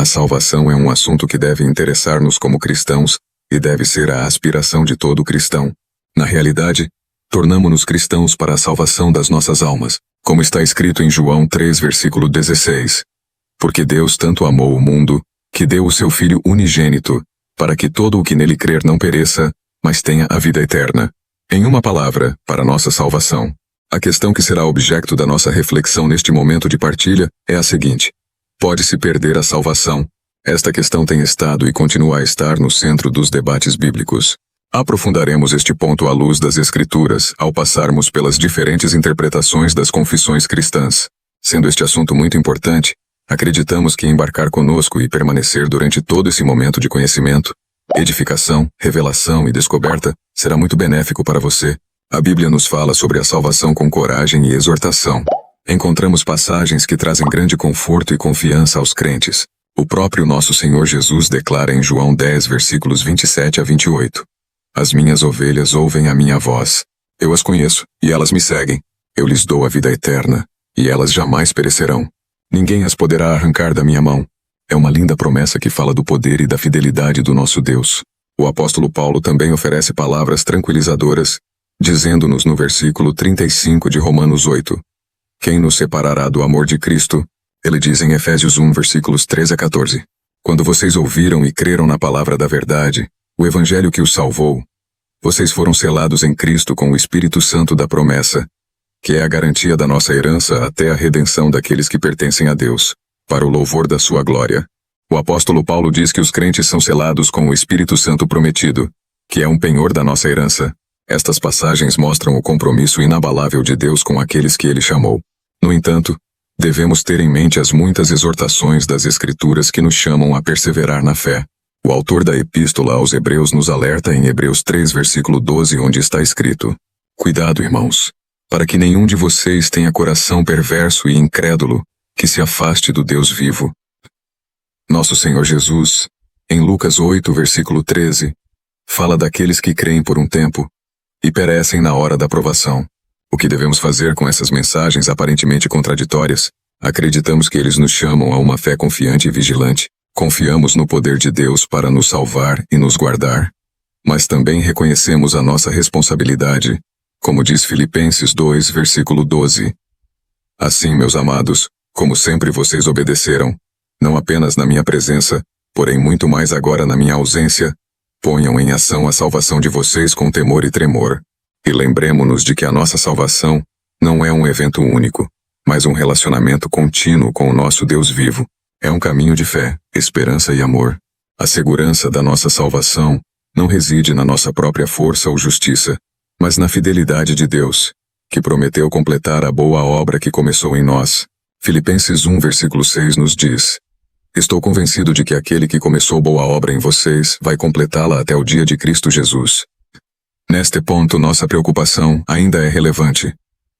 salvação é um assunto que deve interessar-nos como cristãos, e deve ser a aspiração de todo cristão. Na realidade, tornamo-nos cristãos para a salvação das nossas almas, como está escrito em João 3, versículo 16. Porque Deus tanto amou o mundo, que deu o seu Filho unigênito, para que todo o que nele crer não pereça, mas tenha a vida eterna. Em uma palavra, para nossa salvação. A questão que será objeto da nossa reflexão neste momento de partilha é a seguinte: pode-se perder a salvação? Esta questão tem estado e continua a estar no centro dos debates bíblicos. Aprofundaremos este ponto à luz das Escrituras, ao passarmos pelas diferentes interpretações das confissões cristãs. Sendo este assunto muito importante, acreditamos que embarcar conosco e permanecer durante todo esse momento de conhecimento, edificação, revelação e descoberta será muito benéfico para você. A Bíblia nos fala sobre a salvação com coragem e exortação. Encontramos passagens que trazem grande conforto e confiança aos crentes. O próprio nosso Senhor Jesus declara em João 10, versículos 27 a 28. As minhas ovelhas ouvem a minha voz. Eu as conheço, e elas me seguem. Eu lhes dou a vida eterna, e elas jamais perecerão. Ninguém as poderá arrancar da minha mão. É uma linda promessa que fala do poder e da fidelidade do nosso Deus. O apóstolo Paulo também oferece palavras tranquilizadoras, dizendo-nos no versículo 35 de Romanos 8. Quem nos separará do amor de Cristo? Ele diz em Efésios 1, versículos 13 a 14. Quando vocês ouviram e creram na palavra da verdade, o evangelho que os salvou, vocês foram selados em Cristo com o Espírito Santo da promessa, que é a garantia da nossa herança até a redenção daqueles que pertencem a Deus, para o louvor da sua glória. O apóstolo Paulo diz que os crentes são selados com o Espírito Santo prometido, que é um penhor da nossa herança. Estas passagens mostram o compromisso inabalável de Deus com aqueles que ele chamou. No entanto, devemos ter em mente as muitas exortações das Escrituras que nos chamam a perseverar na fé. O autor da Epístola aos Hebreus nos alerta em Hebreus 3, versículo 12, onde está escrito: Cuidado, irmãos, para que nenhum de vocês tenha coração perverso e incrédulo, que se afaste do Deus vivo. Nosso Senhor Jesus, em Lucas 8, versículo 13, fala daqueles que creem por um tempo e perecem na hora da provação. O que devemos fazer com essas mensagens aparentemente contraditórias? Acreditamos que eles nos chamam a uma fé confiante e vigilante. Confiamos no poder de Deus para nos salvar e nos guardar. Mas também reconhecemos a nossa responsabilidade, como diz Filipenses 2, versículo 12. Assim, meus amados, como sempre vocês obedeceram, não apenas na minha presença, porém muito mais agora na minha ausência, ponham em ação a salvação de vocês com temor e tremor. E lembremo-nos de que a nossa salvação não é um evento único, mas um relacionamento contínuo com o nosso Deus vivo. É um caminho de fé, esperança e amor. A segurança da nossa salvação não reside na nossa própria força ou justiça, mas na fidelidade de Deus, que prometeu completar a boa obra que começou em nós. Filipenses 1, versículo 6 nos diz: Estou convencido de que aquele que começou boa obra em vocês vai completá-la até o dia de Cristo Jesus. Neste ponto, nossa preocupação ainda é relevante.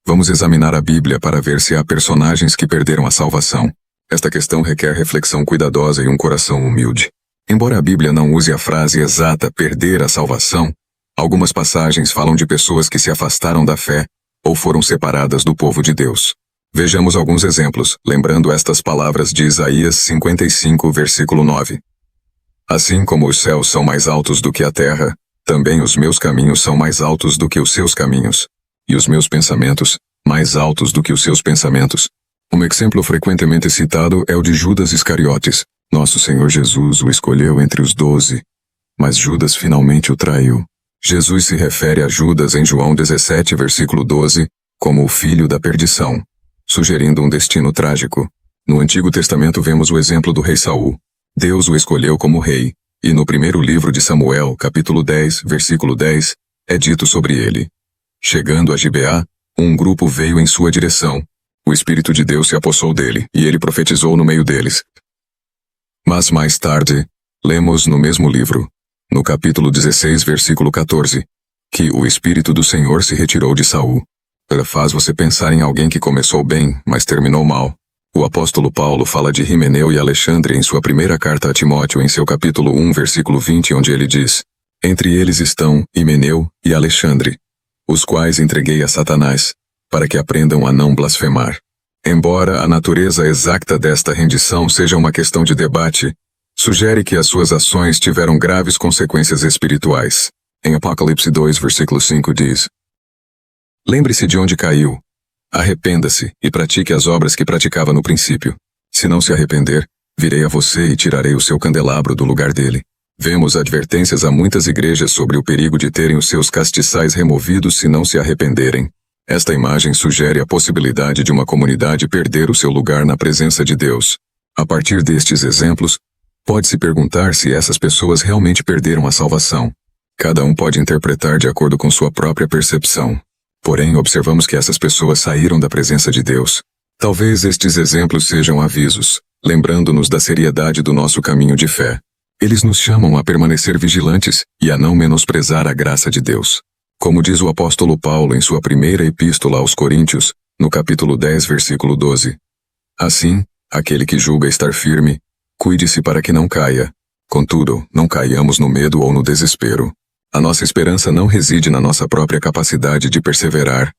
Vamos examinar a Bíblia para ver se há personagens que perderam a salvação. Esta questão requer reflexão cuidadosa e um coração humilde. Embora a Bíblia não use a frase exata perder a salvação, algumas passagens falam de pessoas que se afastaram da fé ou foram separadas do povo de Deus. Vejamos alguns exemplos, lembrando estas palavras de Isaías 55, versículo 9. Assim como os céus são mais altos do que a terra, também os meus caminhos são mais altos do que os seus caminhos, e os meus pensamentos mais altos do que os seus pensamentos. Um exemplo frequentemente citado é o de Judas Iscariotes. Nosso Senhor Jesus o escolheu entre os 12, mas Judas finalmente o traiu. Jesus se refere a Judas em João 17, versículo 12, como o filho da perdição, sugerindo um destino trágico. No Antigo Testamento vemos o exemplo do rei Saul. Deus o escolheu como rei, e no primeiro livro de Samuel, capítulo 10, versículo 10, é dito sobre ele: Chegando a Gibeá, um grupo veio em sua direção. O Espírito de Deus se apossou dele, e ele profetizou no meio deles. Mas mais tarde, lemos no mesmo livro, no capítulo 16, versículo 14, que o Espírito do Senhor se retirou de Saul. Faz você pensar em alguém que começou bem, mas terminou mal. O apóstolo Paulo fala de Himeneu e Alexandre em sua primeira carta a Timóteo em seu capítulo 1, versículo 20, onde ele diz: Entre eles estão Himeneu e Alexandre, os quais entreguei a Satanás, para que aprendam a não blasfemar. Embora a natureza exata desta rendição seja uma questão de debate, sugere que as suas ações tiveram graves consequências espirituais. Em Apocalipse 2, versículo 5 diz: Lembre-se de onde caiu. Arrependa-se e pratique as obras que praticava no princípio. Se não se arrepender, virei a você e tirarei o seu candelabro do lugar dele. Vemos advertências a muitas igrejas sobre o perigo de terem os seus castiçais removidos se não se arrependerem. Esta imagem sugere a possibilidade de uma comunidade perder o seu lugar na presença de Deus. A partir destes exemplos, pode-se perguntar se essas pessoas realmente perderam a salvação. Cada um pode interpretar de acordo com sua própria percepção. Porém, observamos que essas pessoas saíram da presença de Deus. Talvez estes exemplos sejam avisos, lembrando-nos da seriedade do nosso caminho de fé. Eles nos chamam a permanecer vigilantes e a não menosprezar a graça de Deus. Como diz o apóstolo Paulo em sua primeira epístola aos Coríntios, no capítulo 10, versículo 12. Assim, aquele que julga estar firme, cuide-se para que não caia. Contudo, não caiamos no medo ou no desespero. A nossa esperança não reside na nossa própria capacidade de perseverar,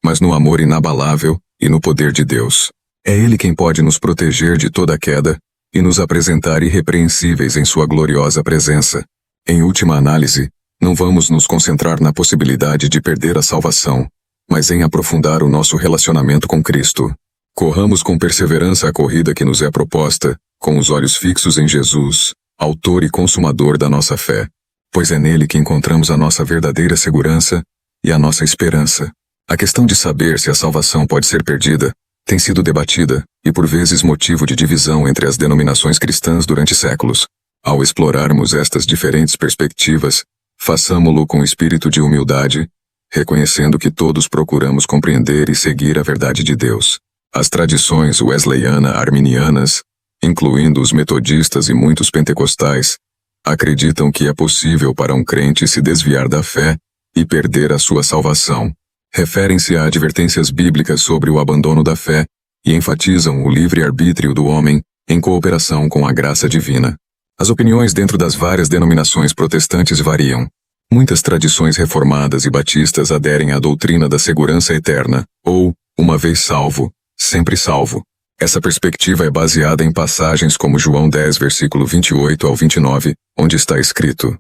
mas no amor inabalável e no poder de Deus. É Ele quem pode nos proteger de toda queda e nos apresentar irrepreensíveis em sua gloriosa presença. Em última análise, não vamos nos concentrar na possibilidade de perder a salvação, mas em aprofundar o nosso relacionamento com Cristo. Corramos com perseverança a corrida que nos é proposta, com os olhos fixos em Jesus, autor e consumador da nossa fé, pois é nele que encontramos a nossa verdadeira segurança e a nossa esperança. A questão de saber se a salvação pode ser perdida tem sido debatida e por vezes motivo de divisão entre as denominações cristãs durante séculos. Ao explorarmos estas diferentes perspectivas, façamo-lo com espírito de humildade, reconhecendo que todos procuramos compreender e seguir a verdade de Deus. As tradições wesleyana-arminianas, incluindo os metodistas e muitos pentecostais, acreditam que é possível para um crente se desviar da fé e perder a sua salvação. Referem-se a advertências bíblicas sobre o abandono da fé e enfatizam o livre-arbítrio do homem em cooperação com a graça divina. As opiniões dentro das várias denominações protestantes variam. Muitas tradições reformadas e batistas aderem à doutrina da segurança eterna, ou, uma vez salvo, sempre salvo. Essa perspectiva é baseada em passagens como João 10, versículo 28 ao 29, onde está escrito: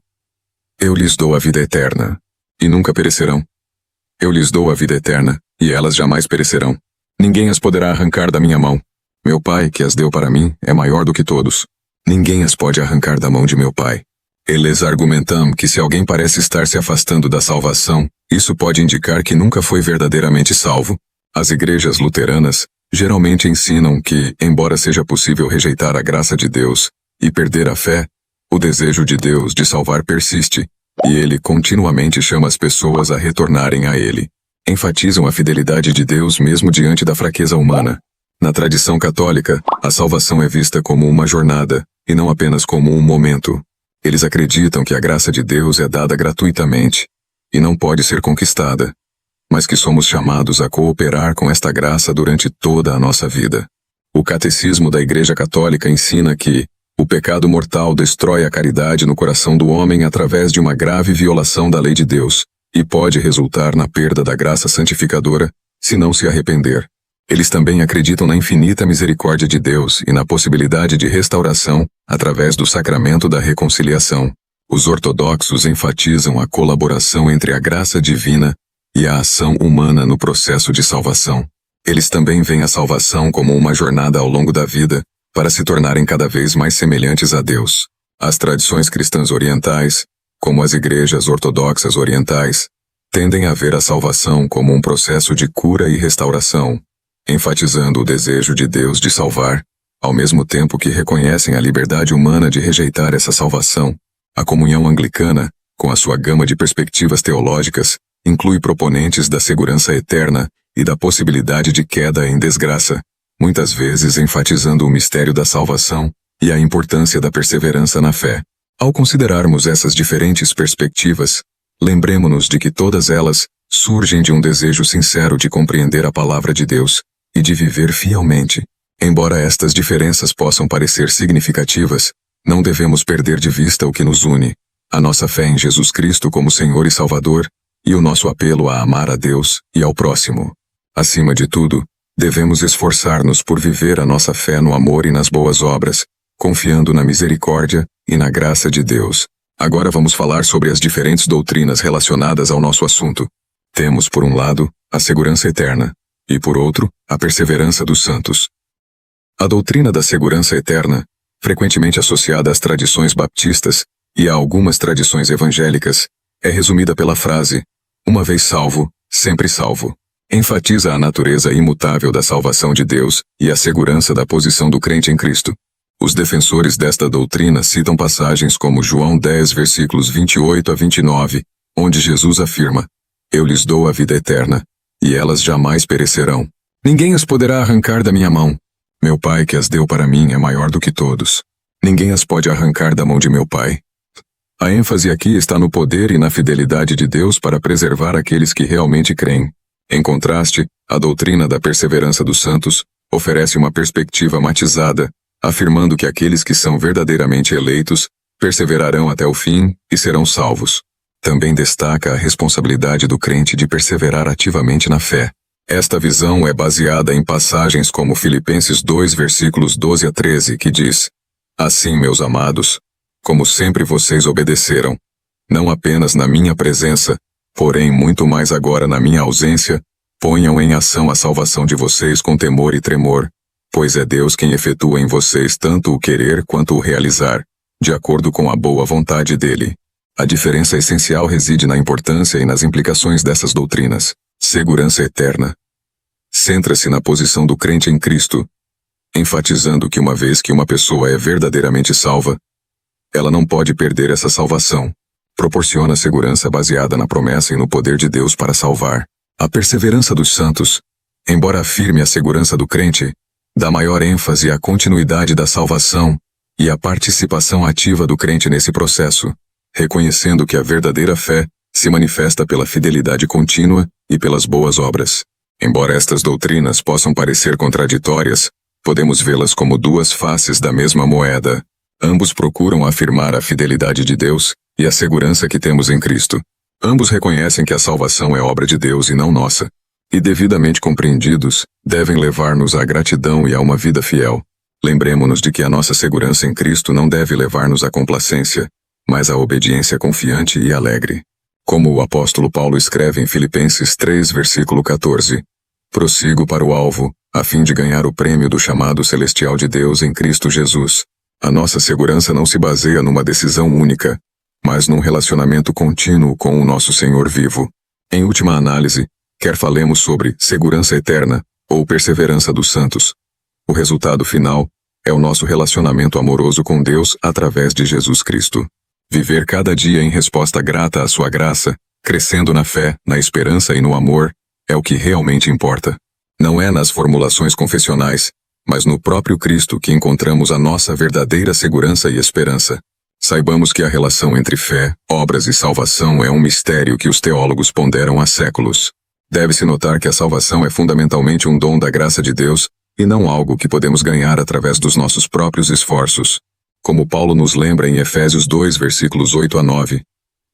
Eu lhes dou a vida eterna, e nunca perecerão. Eu lhes dou a vida eterna, e elas jamais perecerão. Ninguém as poderá arrancar da minha mão. Meu Pai, que as deu para mim, é maior do que todos. Ninguém as pode arrancar da mão de meu Pai. Eles argumentam que se alguém parece estar se afastando da salvação, isso pode indicar que nunca foi verdadeiramente salvo. As igrejas luteranas geralmente ensinam que, embora seja possível rejeitar a graça de Deus e perder a fé, o desejo de Deus de salvar persiste, e Ele continuamente chama as pessoas a retornarem a Ele. Enfatizam a fidelidade de Deus mesmo diante da fraqueza humana. Na tradição católica, a salvação é vista como uma jornada, e não apenas como um momento. Eles acreditam que a graça de Deus é dada gratuitamente, e não pode ser conquistada, mas que somos chamados a cooperar com esta graça durante toda a nossa vida. O Catecismo da Igreja Católica ensina que o pecado mortal destrói a caridade no coração do homem através de uma grave violação da lei de Deus, e pode resultar na perda da graça santificadora, se não se arrepender. Eles também acreditam na infinita misericórdia de Deus e na possibilidade de restauração através do sacramento da reconciliação. Os ortodoxos enfatizam a colaboração entre a graça divina e a ação humana no processo de salvação. Eles também veem a salvação como uma jornada ao longo da vida, para se tornarem cada vez mais semelhantes a Deus. As tradições cristãs orientais, como as igrejas ortodoxas orientais, tendem a ver a salvação como um processo de cura e restauração, enfatizando o desejo de Deus de salvar, ao mesmo tempo que reconhecem a liberdade humana de rejeitar essa salvação. A comunhão anglicana, com a sua gama de perspectivas teológicas, inclui proponentes da segurança eterna e da possibilidade de queda em desgraça, muitas vezes enfatizando o mistério da salvação e a importância da perseverança na fé. Ao considerarmos essas diferentes perspectivas, lembremo-nos de que todas elas surgem de um desejo sincero de compreender a palavra de Deus e de viver fielmente. Embora estas diferenças possam parecer significativas, não devemos perder de vista o que nos une: a nossa fé em Jesus Cristo como Senhor e Salvador, e o nosso apelo a amar a Deus e ao próximo. Acima de tudo, Devemos esforçar-nos por viver a nossa fé no amor e nas boas obras, confiando na misericórdia e na graça de Deus. Agora vamos falar sobre as diferentes doutrinas relacionadas ao nosso assunto. Temos, por um lado, a segurança eterna, e por outro, a perseverança dos santos. A doutrina da segurança eterna, frequentemente associada às tradições baptistas e a algumas tradições evangélicas, é resumida pela frase: uma vez salvo, sempre salvo. Enfatiza a natureza imutável da salvação de Deus e a segurança da posição do crente em Cristo. Os defensores desta doutrina citam passagens como João 10, versículos 28 a 29, onde Jesus afirma: eu lhes dou a vida eterna, e elas jamais perecerão. Ninguém as poderá arrancar da minha mão. Meu Pai que as deu para mim é maior do que todos. Ninguém as pode arrancar da mão de meu Pai. A ênfase aqui está no poder e na fidelidade de Deus para preservar aqueles que realmente creem. Em contraste, a doutrina da perseverança dos santos oferece uma perspectiva matizada, afirmando que aqueles que são verdadeiramente eleitos perseverarão até o fim e serão salvos. Também destaca a responsabilidade do crente de perseverar ativamente na fé. Esta visão é baseada em passagens como Filipenses 2, versículos 12 a 13, que diz: assim, meus amados, como sempre vocês obedeceram, não apenas na minha presença, porém muito mais agora na minha ausência, ponham em ação a salvação de vocês com temor e tremor, pois é Deus quem efetua em vocês tanto o querer quanto o realizar, de acordo com a boa vontade dele. A diferença essencial reside na importância e nas implicações dessas doutrinas. Segurança eterna centra-se na posição do crente em Cristo, enfatizando que uma vez que uma pessoa é verdadeiramente salva, ela não pode perder essa salvação. Proporciona segurança baseada na promessa e no poder de Deus para salvar. A perseverança dos santos, embora afirme a segurança do crente, dá maior ênfase à continuidade da salvação e à participação ativa do crente nesse processo, reconhecendo que a verdadeira fé se manifesta pela fidelidade contínua e pelas boas obras. Embora estas doutrinas possam parecer contraditórias, podemos vê-las como duas faces da mesma moeda. Ambos procuram afirmar a fidelidade de Deus e a segurança que temos em Cristo. Ambos reconhecem que a salvação é obra de Deus e não nossa, e devidamente compreendidos, devem levar-nos à gratidão e a uma vida fiel. Lembremo-nos de que a nossa segurança em Cristo não deve levar-nos à complacência, mas à obediência confiante e alegre. Como o apóstolo Paulo escreve em Filipenses 3, versículo 14, prossigo para o alvo, a fim de ganhar o prêmio do chamado celestial de Deus em Cristo Jesus. A nossa segurança não se baseia numa decisão única, mas num relacionamento contínuo com o nosso Senhor vivo. Em última análise, quer falemos sobre segurança eterna ou perseverança dos santos, o resultado final é o nosso relacionamento amoroso com Deus através de Jesus Cristo. Viver cada dia em resposta grata à sua graça, crescendo na fé, na esperança e no amor, é o que realmente importa. Não é nas formulações confessionais, mas no próprio Cristo que encontramos a nossa verdadeira segurança e esperança. Saibamos que a relação entre fé, obras e salvação é um mistério que os teólogos ponderam há séculos. Deve-se notar que a salvação é fundamentalmente um dom da graça de Deus, e não algo que podemos ganhar através dos nossos próprios esforços. Como Paulo nos lembra em Efésios 2, versículos 8 a 9,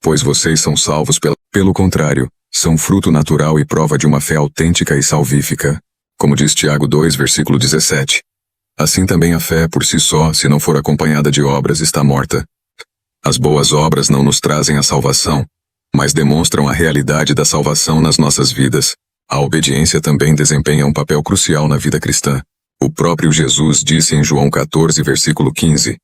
pois vocês são salvos pelo contrário, são fruto natural e prova de uma fé autêntica e salvífica. Como diz Tiago 2, versículo 17. Assim também a fé por si só, se não for acompanhada de obras, está morta. As boas obras não nos trazem a salvação, mas demonstram a realidade da salvação nas nossas vidas. A obediência também desempenha um papel crucial na vida cristã. O próprio Jesus disse em João 14, versículo 15,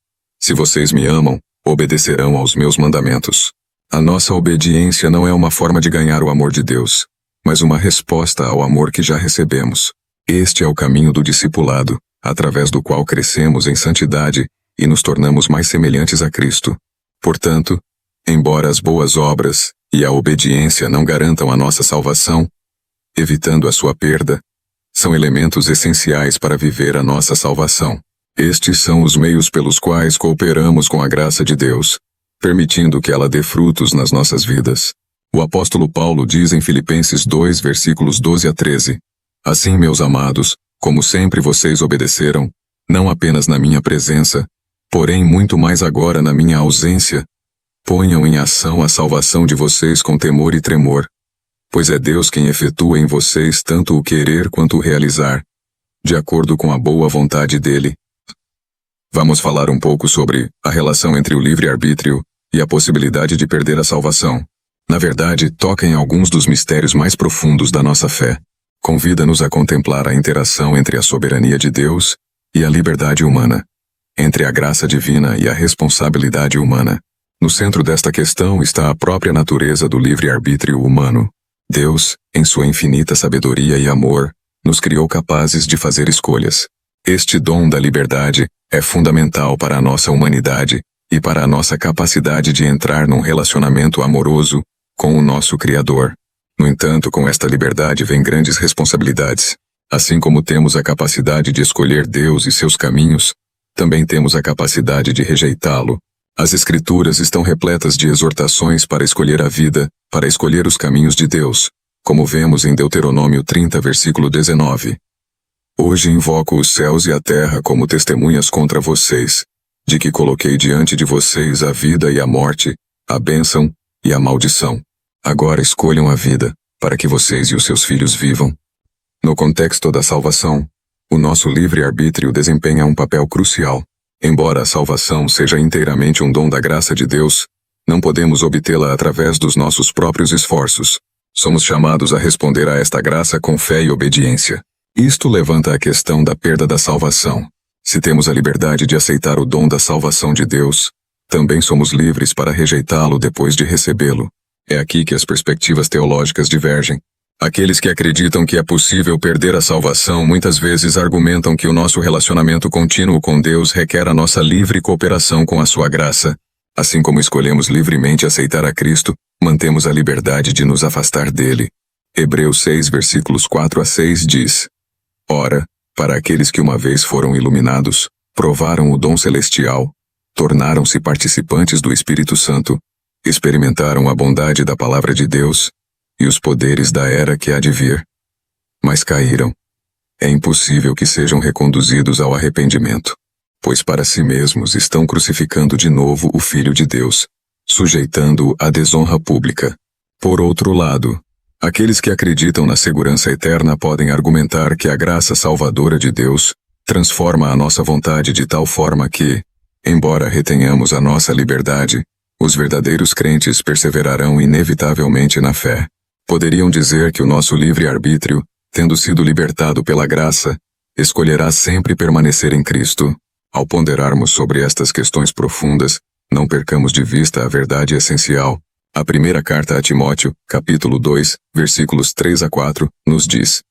se vocês me amam, obedecerão aos meus mandamentos. A nossa obediência não é uma forma de ganhar o amor de Deus, mas uma resposta ao amor que já recebemos. Este é o caminho do discipulado, através do qual crescemos em santidade e nos tornamos mais semelhantes a Cristo. Portanto, embora as boas obras e a obediência não garantam a nossa salvação, evitando a sua perda, são elementos essenciais para viver a nossa salvação. Estes são os meios pelos quais cooperamos com a graça de Deus, permitindo que ela dê frutos nas nossas vidas. O apóstolo Paulo diz em Filipenses 2, versículos 12 a 13, assim, meus amados, como sempre vocês obedeceram, não apenas na minha presença, porém muito mais agora na minha ausência, ponham em ação a salvação de vocês com temor e tremor, pois é Deus quem efetua em vocês tanto o querer quanto o realizar, de acordo com a boa vontade dele. Vamos falar um pouco sobre a relação entre o livre-arbítrio e a possibilidade de perder a salvação. Na verdade, toca em alguns dos mistérios mais profundos da nossa fé. Convida-nos a contemplar a interação entre a soberania de Deus e a liberdade humana, entre a graça divina e a responsabilidade humana. No centro desta questão está a própria natureza do livre-arbítrio humano. Deus, em sua infinita sabedoria e amor, nos criou capazes de fazer escolhas. Este dom da liberdade é fundamental para a nossa humanidade e para a nossa capacidade de entrar num relacionamento amoroso com o nosso Criador. No entanto, com esta liberdade vem grandes responsabilidades. Assim como temos a capacidade de escolher Deus e seus caminhos, também temos a capacidade de rejeitá-lo. As Escrituras estão repletas de exortações para escolher a vida, para escolher os caminhos de Deus, como vemos em Deuteronômio 30, versículo 19. Hoje invoco os céus e a terra como testemunhas contra vocês, de que coloquei diante de vocês a vida e a morte, a bênção e a maldição. Agora escolham a vida, para que vocês e os seus filhos vivam. No contexto da salvação, o nosso livre-arbítrio desempenha um papel crucial. Embora a salvação seja inteiramente um dom da graça de Deus, não podemos obtê-la através dos nossos próprios esforços. Somos chamados a responder a esta graça com fé e obediência. Isto levanta a questão da perda da salvação. Se temos a liberdade de aceitar o dom da salvação de Deus, também somos livres para rejeitá-lo depois de recebê-lo. É aqui que as perspectivas teológicas divergem. Aqueles que acreditam que é possível perder a salvação muitas vezes argumentam que o nosso relacionamento contínuo com Deus requer a nossa livre cooperação com a sua graça. Assim como escolhemos livremente aceitar a Cristo, mantemos a liberdade de nos afastar dele. Hebreus 6, versículos 4 a 6 diz: Ora, para aqueles que uma vez foram iluminados, provaram o dom celestial, tornaram-se participantes do Espírito Santo, experimentaram a bondade da palavra de Deus e os poderes da era que há de vir. Mas caíram. É impossível que sejam reconduzidos ao arrependimento, pois para si mesmos estão crucificando de novo o Filho de Deus, sujeitando-o à desonra pública. Por outro lado, aqueles que acreditam na segurança eterna podem argumentar que a graça salvadora de Deus transforma a nossa vontade de tal forma que, embora retenhamos a nossa liberdade, os verdadeiros crentes perseverarão inevitavelmente na fé. Poderiam dizer que o nosso livre-arbítrio, tendo sido libertado pela graça, escolherá sempre permanecer em Cristo. Ao ponderarmos sobre estas questões profundas, não percamos de vista a verdade essencial. A primeira carta a Timóteo, capítulo 2, versículos 3 a 4, nos diz: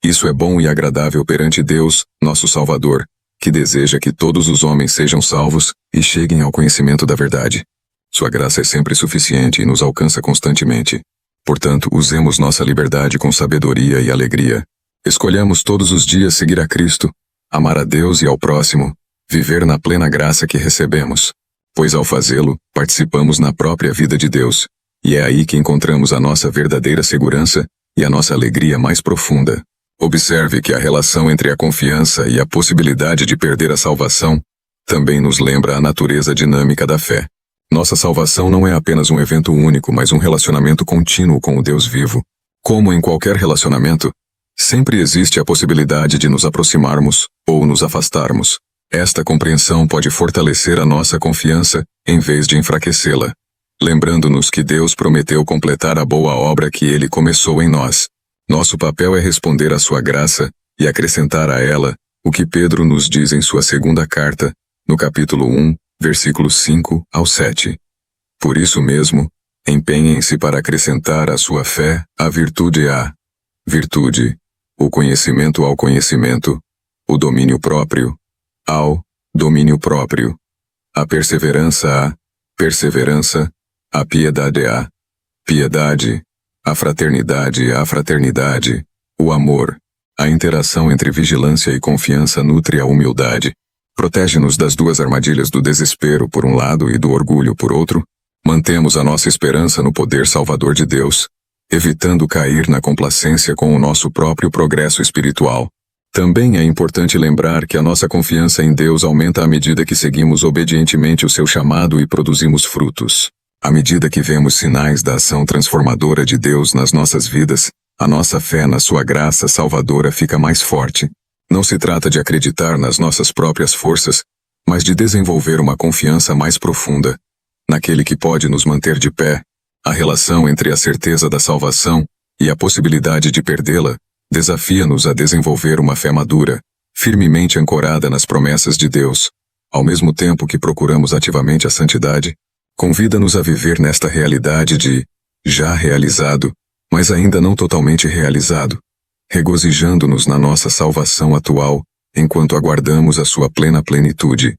Isso é bom e agradável perante Deus, nosso Salvador, que deseja que todos os homens sejam salvos e cheguem ao conhecimento da verdade. Sua graça é sempre suficiente e nos alcança constantemente. Portanto, usemos nossa liberdade com sabedoria e alegria. Escolhamos todos os dias seguir a Cristo, amar a Deus e ao próximo, viver na plena graça que recebemos. Pois ao fazê-lo, participamos na própria vida de Deus, e é aí que encontramos a nossa verdadeira segurança e a nossa alegria mais profunda. Observe que a relação entre a confiança e a possibilidade de perder a salvação também nos lembra a natureza dinâmica da fé. Nossa salvação não é apenas um evento único, mas um relacionamento contínuo com o Deus vivo. Como em qualquer relacionamento, sempre existe a possibilidade de nos aproximarmos ou nos afastarmos. Esta compreensão pode fortalecer a nossa confiança, em vez de enfraquecê-la, lembrando-nos que Deus prometeu completar a boa obra que Ele começou em nós. Nosso papel é responder à sua graça e acrescentar a ela o que Pedro nos diz em sua segunda carta, no capítulo 1, versículos 5 ao 7. Por isso mesmo, empenhem-se para acrescentar à sua fé a virtude à virtude, o conhecimento ao conhecimento, o domínio próprio ao domínio próprio, a perseverança à perseverança, a piedade à piedade, a fraternidade à fraternidade, o amor. A interação entre vigilância e confiança nutre a humildade. Protege-nos das duas armadilhas do desespero por um lado e do orgulho por outro. Mantemos a nossa esperança no poder salvador de Deus, evitando cair na complacência com o nosso próprio progresso espiritual. Também é importante lembrar que a nossa confiança em Deus aumenta à medida que seguimos obedientemente o seu chamado e produzimos frutos. À medida que vemos sinais da ação transformadora de Deus nas nossas vidas, a nossa fé na sua graça salvadora fica mais forte. Não se trata de acreditar nas nossas próprias forças, mas de desenvolver uma confiança mais profunda naquele que pode nos manter de pé. A relação entre a certeza da salvação e a possibilidade de perdê-la desafia-nos a desenvolver uma fé madura, firmemente ancorada nas promessas de Deus. Ao mesmo tempo que procuramos ativamente a santidade, convida-nos a viver nesta realidade de já realizado, mas ainda não totalmente realizado, regozijando-nos na nossa salvação atual, enquanto aguardamos a sua plena plenitude.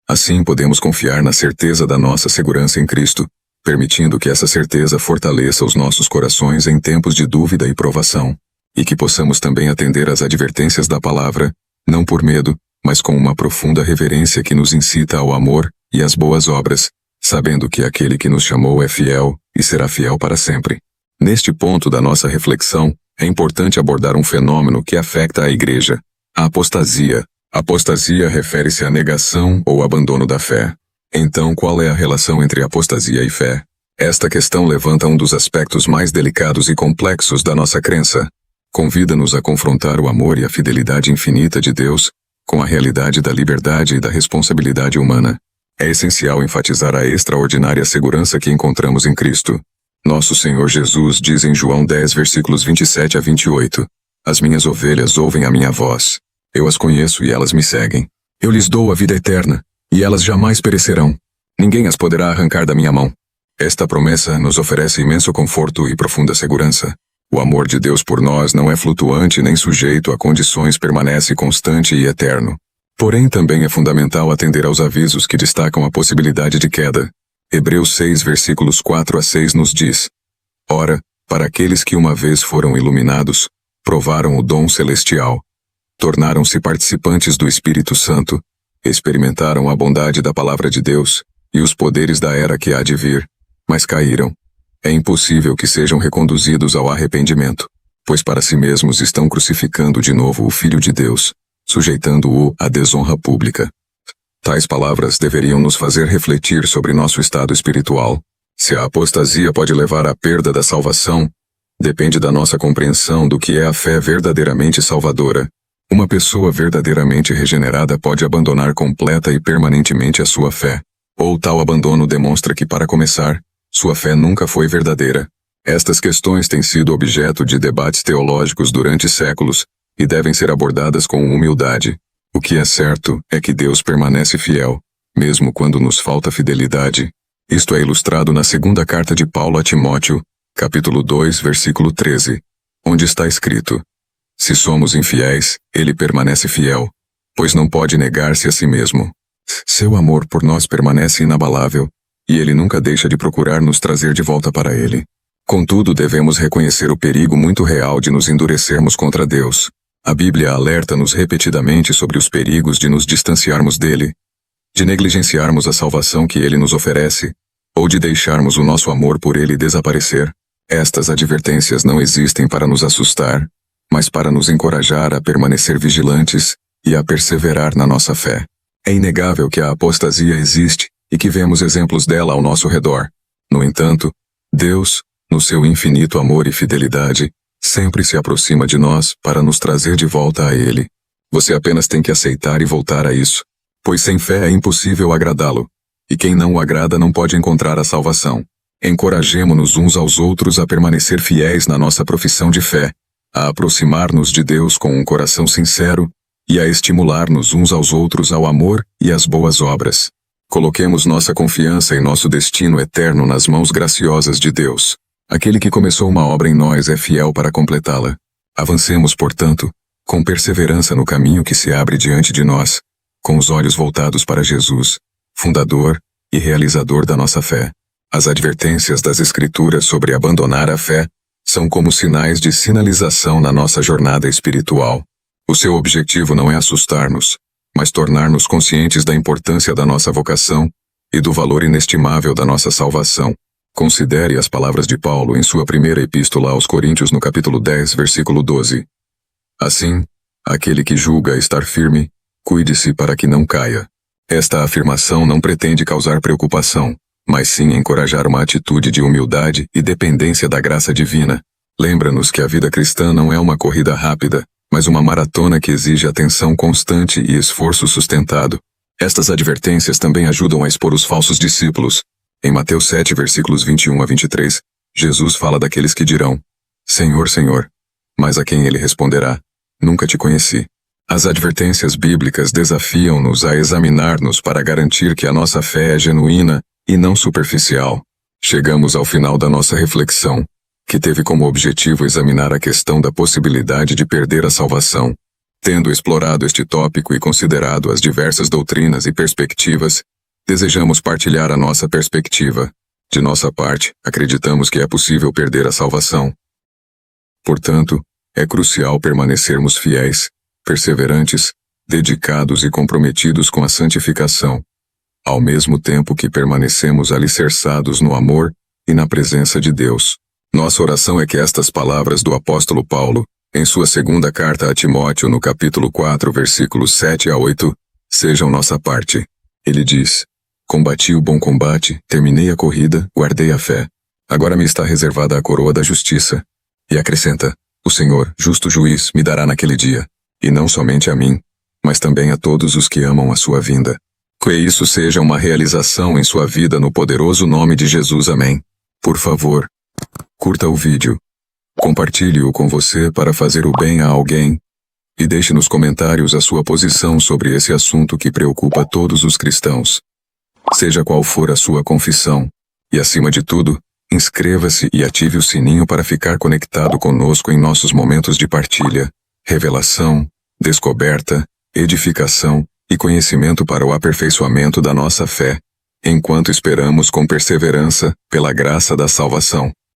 Assim podemos confiar na certeza da nossa segurança em Cristo, permitindo que essa certeza fortaleça os nossos corações em tempos de dúvida e provação, e que possamos também atender às advertências da palavra, não por medo, mas com uma profunda reverência que nos incita ao amor e às boas obras, sabendo que aquele que nos chamou é fiel e será fiel para sempre. Neste ponto da nossa reflexão, é importante abordar um fenômeno que afeta a Igreja: a apostasia. Apostasia refere-se à negação ou abandono da fé. Então, qual é a relação entre apostasia e fé? Esta questão levanta um dos aspectos mais delicados e complexos da nossa crença. Convida-nos a confrontar o amor e a fidelidade infinita de Deus com a realidade da liberdade e da responsabilidade humana. É essencial enfatizar a extraordinária segurança que encontramos em Cristo. Nosso Senhor Jesus diz em João 10, versículos 27 a 28, "As minhas ovelhas ouvem a minha voz. Eu as conheço e elas me seguem. Eu lhes dou a vida eterna, e elas jamais perecerão. Ninguém as poderá arrancar da minha mão." Esta promessa nos oferece imenso conforto e profunda segurança. O amor de Deus por nós não é flutuante nem sujeito a condições, permanece constante e eterno. Porém, também é fundamental atender aos avisos que destacam a possibilidade de queda. Hebreus 6, versículos 4 a 6 nos diz: "Ora, para aqueles que uma vez foram iluminados, provaram o dom celestial, tornaram-se participantes do Espírito Santo, experimentaram a bondade da palavra de Deus e os poderes da era que há de vir, mas caíram. É impossível que sejam reconduzidos ao arrependimento, pois para si mesmos estão crucificando de novo o Filho de Deus, sujeitando-o à desonra pública." Tais palavras deveriam nos fazer refletir sobre nosso estado espiritual. Se a apostasia pode levar à perda da salvação, depende da nossa compreensão do que é a fé verdadeiramente salvadora. Uma pessoa verdadeiramente regenerada pode abandonar completa e permanentemente a sua fé, ou tal abandono demonstra que, para começar, sua fé nunca foi verdadeira. Estas questões têm sido objeto de debates teológicos durante séculos, e devem ser abordadas com humildade. O que é certo é que Deus permanece fiel, mesmo quando nos falta fidelidade. Isto é ilustrado na segunda carta de Paulo a Timóteo, capítulo 2, versículo 13, onde está escrito: "Se somos infiéis, ele permanece fiel, pois não pode negar-se a si mesmo. Seu amor por nós permanece inabalável, e ele nunca deixa de procurar nos trazer de volta para ele." Contudo, devemos reconhecer o perigo muito real de nos endurecermos contra Deus. A Bíblia alerta-nos repetidamente sobre os perigos de nos distanciarmos dele, de negligenciarmos a salvação que ele nos oferece, ou de deixarmos o nosso amor por ele desaparecer. Estas advertências não existem para nos assustar, mas para nos encorajar a permanecer vigilantes e a perseverar na nossa fé. É inegável que a apostasia existe e que vemos exemplos dela ao nosso redor. No entanto, Deus, no seu infinito amor e fidelidade, sempre se aproxima de nós para nos trazer de volta a Ele. Você apenas tem que aceitar e voltar a isso, pois sem fé é impossível agradá-lo, e quem não o agrada não pode encontrar a salvação. Encorajemo-nos uns aos outros a permanecer fiéis na nossa profissão de fé, a aproximar-nos de Deus com um coração sincero e a estimular-nos uns aos outros ao amor e às boas obras. Coloquemos nossa confiança e nosso destino eterno nas mãos graciosas de Deus. Aquele que começou uma obra em nós é fiel para completá-la. Avancemos, portanto, com perseverança no caminho que se abre diante de nós, com os olhos voltados para Jesus, fundador e realizador da nossa fé. As advertências das Escrituras sobre abandonar a fé são como sinais de sinalização na nossa jornada espiritual. O seu objetivo não é assustar-nos, mas tornar-nos conscientes da importância da nossa vocação e do valor inestimável da nossa salvação. Considere as palavras de Paulo em sua primeira epístola aos Coríntios no capítulo 10, versículo 12. Assim, aquele que julga estar firme, cuide-se para que não caia. Esta afirmação não pretende causar preocupação, mas sim encorajar uma atitude de humildade e dependência da graça divina. Lembra-nos que a vida cristã não é uma corrida rápida, mas uma maratona que exige atenção constante e esforço sustentado. Estas advertências também ajudam a expor os falsos discípulos. Em Mateus 7, versículos 21 a 23, Jesus fala daqueles que dirão: Senhor, Senhor. Mas a quem ele responderá: Nunca te conheci. As advertências bíblicas desafiam-nos a examinar-nos para garantir que a nossa fé é genuína e não superficial. Chegamos ao final da nossa reflexão, que teve como objetivo examinar a questão da possibilidade de perder a salvação. Tendo explorado este tópico e considerado as diversas doutrinas e perspectivas, desejamos partilhar a nossa perspectiva. De nossa parte, acreditamos que é possível perder a salvação. Portanto, é crucial permanecermos fiéis, perseverantes, dedicados e comprometidos com a santificação, ao mesmo tempo que permanecemos alicerçados no amor e na presença de Deus. Nossa oração é que estas palavras do apóstolo Paulo, em sua segunda carta a Timóteo no capítulo 4, versículos 7 a 8, sejam nossa parte. Ele diz: Combati o bom combate, terminei a corrida, guardei a fé. Agora me está reservada a coroa da justiça. E acrescenta: O Senhor, justo juiz, me dará naquele dia, e não somente a mim, mas também a todos os que amam a sua vinda. Que isso seja uma realização em sua vida no poderoso nome de Jesus. Amém. Por favor, curta o vídeo, compartilhe-o com você para fazer o bem a alguém, e deixe nos comentários a sua posição sobre esse assunto que preocupa todos os cristãos. Seja qual for a sua confissão, e acima de tudo, inscreva-se e ative o sininho para ficar conectado conosco em nossos momentos de partilha, revelação, descoberta, edificação e conhecimento para o aperfeiçoamento da nossa fé, enquanto esperamos com perseverança pela graça da salvação.